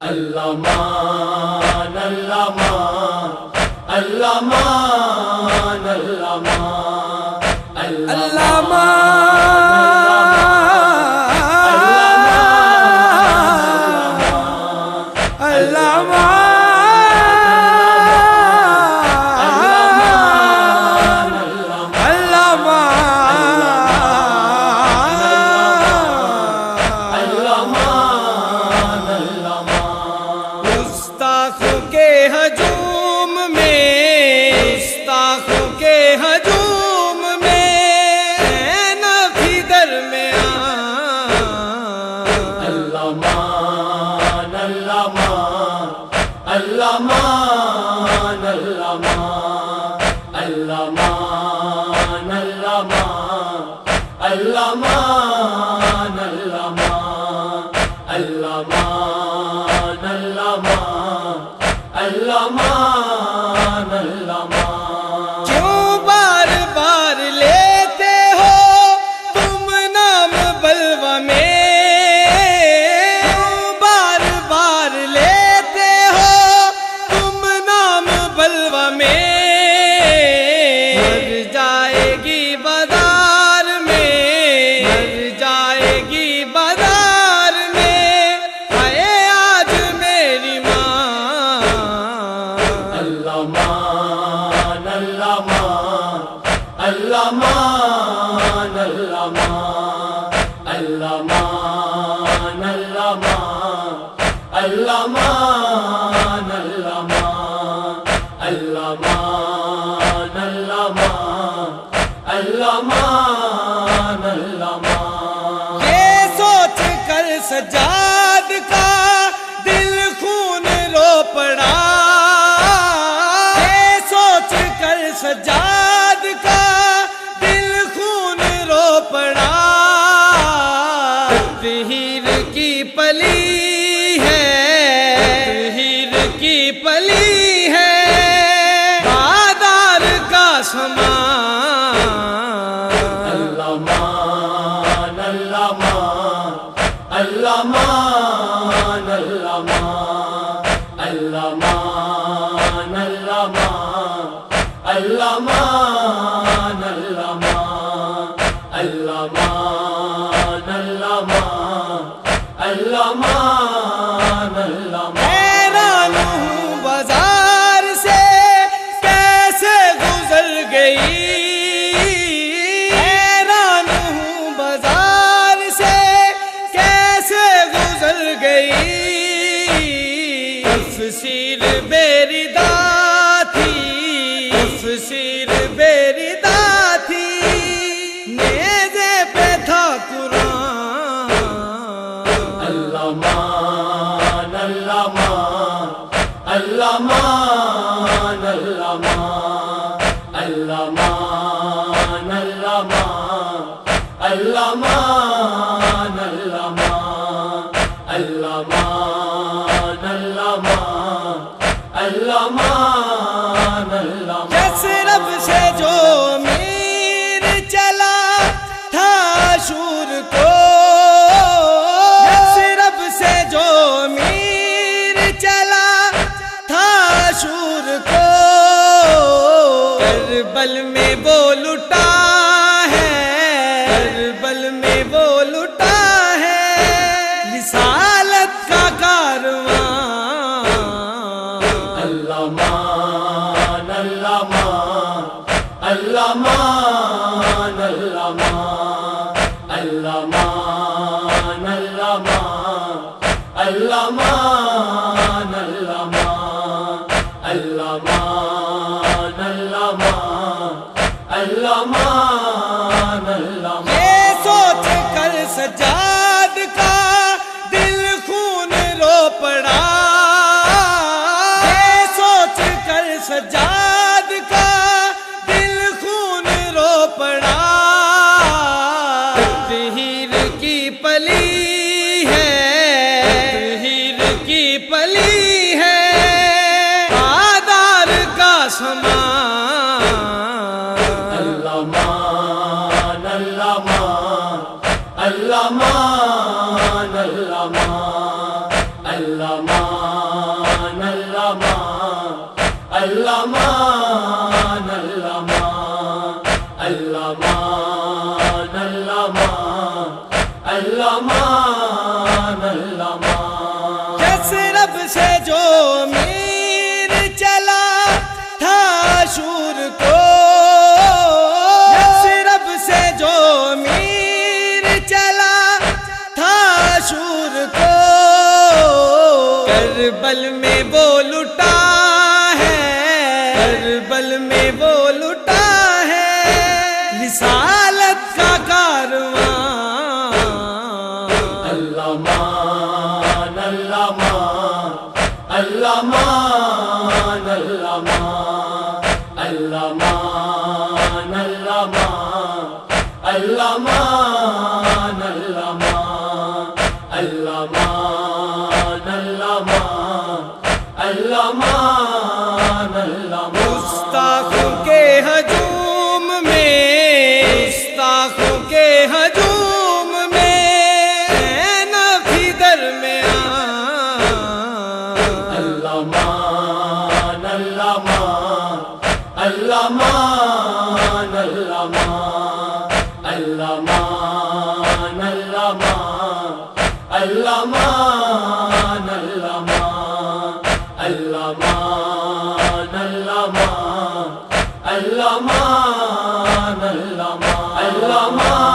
اللہ مان اللہ مان اللہ مان اللہ مان اللہ اللہ مان اللہ مان اللہ مان اللہ مان اللہ مان اللہ مان اللہ مان اللہ مان اللہ مان اللہ مان کیوں بار بار لیتے ہو تم نام بلوہ میں اللہ مان اللہ مان اللہ مان اللہ مان اللہ مان اللہ مان اللہ مان اللہ مان اللہ مان اللہ مان یہ سوچ کر سجاد کا دل خون رو پڑا، یہ سوچ کر سجاد کا ہیر کی پلی ہے، ہیر کی پلی ہے بادار کا سامان اللہ مان اللہ مان اللہ مان اللہ مان اللہ مان اللہ مان اللہ مان اللہ مان اللہ مان اللہ مان اللہ مان اللہ مان حیران ہوں بازار سے کیسے گزر گئی، حیران ہوں بازار سے کیسے گزر گئی، تفسیر بیردا تھی، تفسیر بیردا تھی، نیزے پہ تھا قرآن اللہ مان اللہ مان اللہ مان اللہ مان اللہ مان اللہ مان اللہ مان اللہ مان اللہ مان اللہ مان اللہ مان اللہ مان یثرب سے جو امیر چلا تھا عاشور کو، یثرب سے جو امیر چلا تھا عاشور کو، کربل میں وہ لٹا ہے، کربل میں وہ لٹا ہے رسالت کا کارواں اللہ مان اللہ مان اللہ مان اللہ مان اللہ مان اللہ مان اللہ مان اللہ مان اللہ مان اللہ مان اللہ مان اللہ مان یہ سوچ کر سجاد کا دل خون رو پڑا، یہ سوچ کر سجاد کا دل خون رو پڑا، ہیر کی پلی ہے، ہیر کی پلی ہے بادار کا سامان اللہ مان اللہ مان اللہ مان اللہ مان اللہ مان مان اللہ مان اللہ مان اللہ مان اللہ مان اللہ مان اللہ مان اللہ مان جس رب سے جو میر چلا تھا شور کو، جس رب سے جو میر چلا تھا شور کو، کربل میں وہ لٹا ہے، کربل میں وہ لٹا ہے رسالت کا کارواں۔ اللہ مان اللہ مان اللہ مان اللہ مان اللہ مان اللہ مان اللہ مان اللہ مان اللہ مان اللہ مان اللہ مان اللہ مان گستاخوں کے ہجوم میں، گستاخوں کے ہجوم میں نفی درمیان۔ اللہ مان اللہ مان اللہ مان اللہ مان اللہ مان اللہ مان اللہ مان اللہ مان اللہ مان اللہ مان اللہ مان اللہ مان اللہ مان